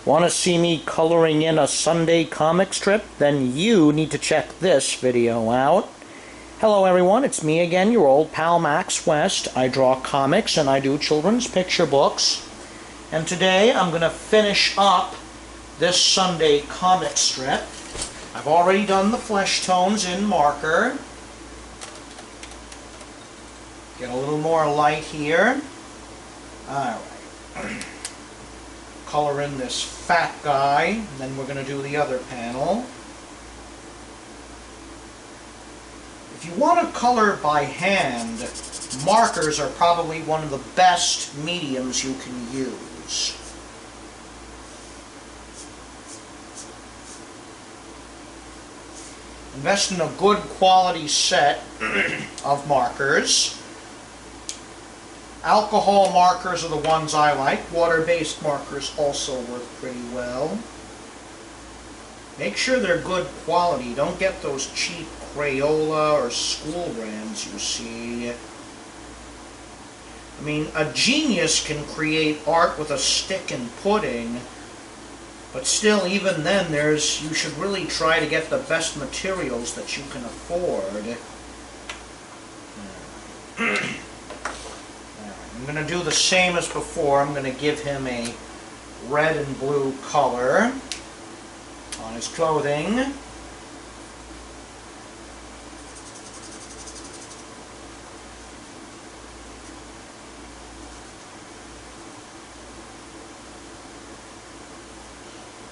Want to see me coloring in a Sunday comic strip? Then you need to check this video out. Hello everyone, it's me again, your old pal Max West. I draw comics and I do children's picture books. And today I'm going to finish up this Sunday comic strip. I've already done the flesh tones in marker. Get a little more light here. Alright. Color in this fat guy, and then we're going to do the other panel. If you want to color by hand, markers are probably one of the best mediums you can use. Invest in a good quality set of markers. Alcohol markers are the ones I like. Water-based markers also work pretty well. Make sure they're good quality. Don't get those cheap Crayola or school brands you see. I mean, a genius can create art with a stick and pudding, but still, even then, you should really try to get the best materials that you can afford. I'm going to do the same as before. I'm going to give him a red and blue color on his clothing.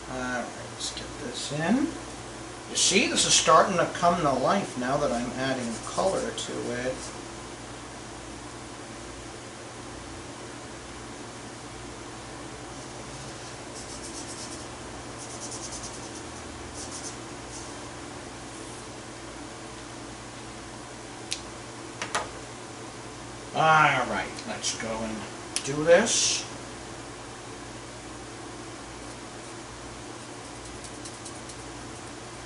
Alright, let's get this in. You see, this is starting to come to life now that I'm adding color to it. Alright, let's go and do this.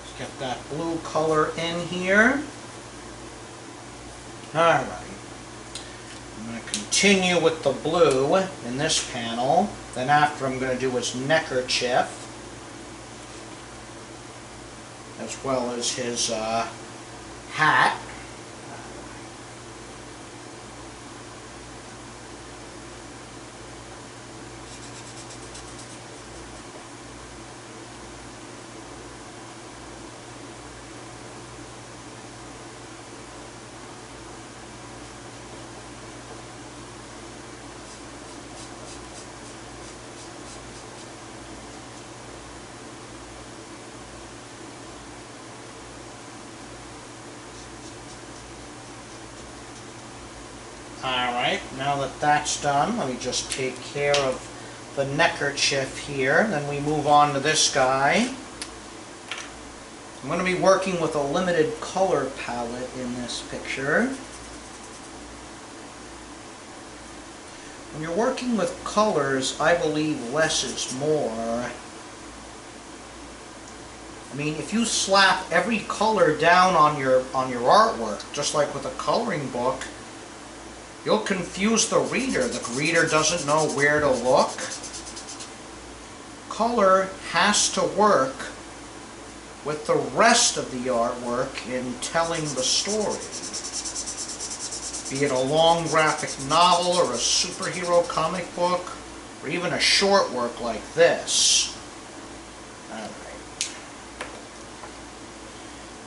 Let's get that blue color in here. Alright. I'm going to continue with the blue in this panel. Then after I'm going to do his neckerchief, as well as his hat. Alright, now that that's done, let me just take care of the neckerchief here. Then we move on to this guy. I'm going to be working with a limited color palette in this picture. When you're working with colors, I believe less is more. I mean, if you slap every color down on your artwork, just like with a coloring book, you'll confuse the reader. The reader doesn't know where to look. Color has to work with the rest of the artwork in telling the story. Be it a long graphic novel or a superhero comic book, or even a short work like this. Alright.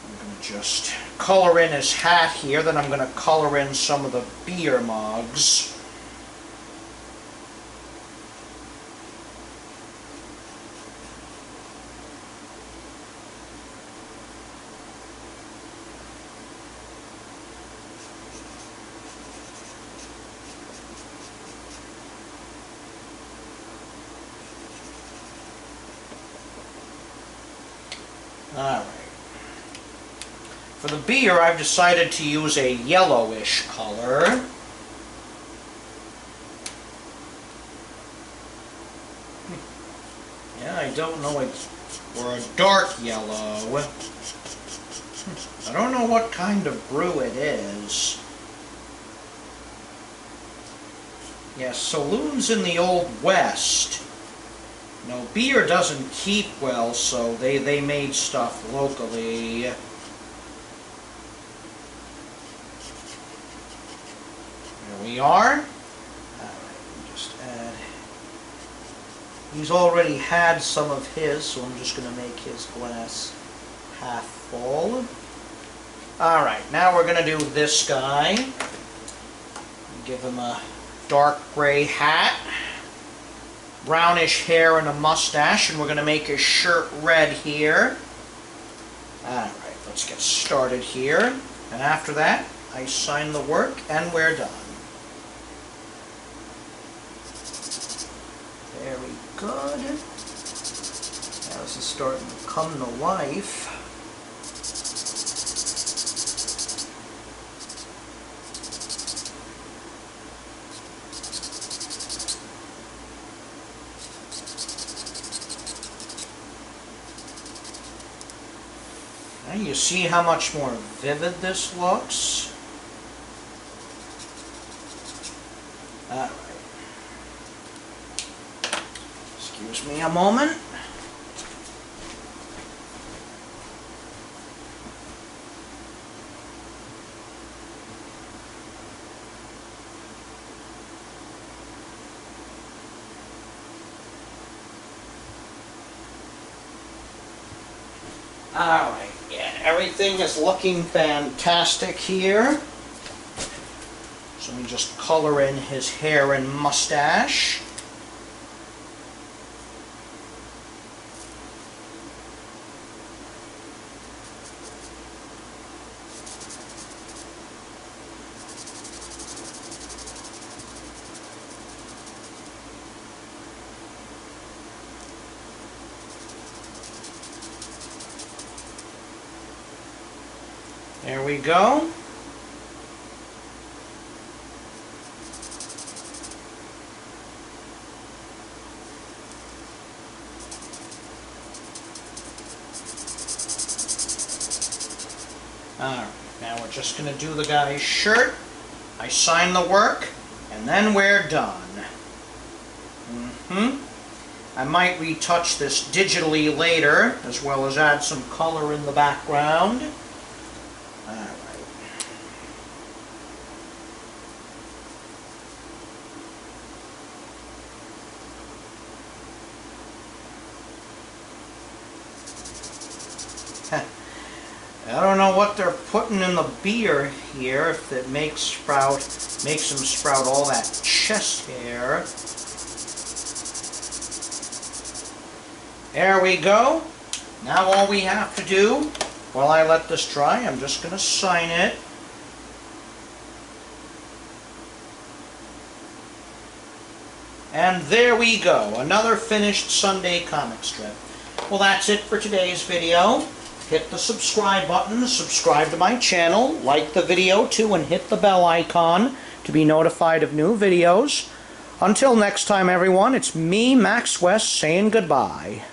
I'm going to just color in his hat here, then I'm going to color in some of the beer mugs. Alright. For the beer, I've decided to use a yellowish color. Yeah, I don't know, or a dark yellow. I don't know what kind of brew it is. Yes, saloons in the Old West No, beer doesn't keep well, so they made stuff locally. There we are. Alright, just add. He's already had some of his, so I'm just going to make his glass half full. Alright, now we're going to do this guy. Give him a dark gray hat, brownish hair and a mustache, and we're going to make his shirt red here. Alright, let's get started here. And after that, I sign the work and we're done. Very good. Now this is starting to come to life. You see how much more vivid this looks? Alright. Excuse me a moment. Alright. Yeah, everything is looking fantastic here. So let me just color in his hair and mustache. There we go. Alright, now we're just going to do the guy's shirt. I sign the work, and then we're done. I might retouch this digitally later, as well as add some color in the background. Alright. I don't know what they're putting in the beer here, if it makes him sprout all that chest hair. There we go. Now all we have to do, while I let this dry, I'm just going to sign it. And there we go, another finished Sunday comic strip. Well, that's it for today's video. Hit the subscribe button to subscribe to my channel, like the video too, and hit the bell icon to be notified of new videos. Until next time, everyone, it's me, Max West, saying goodbye.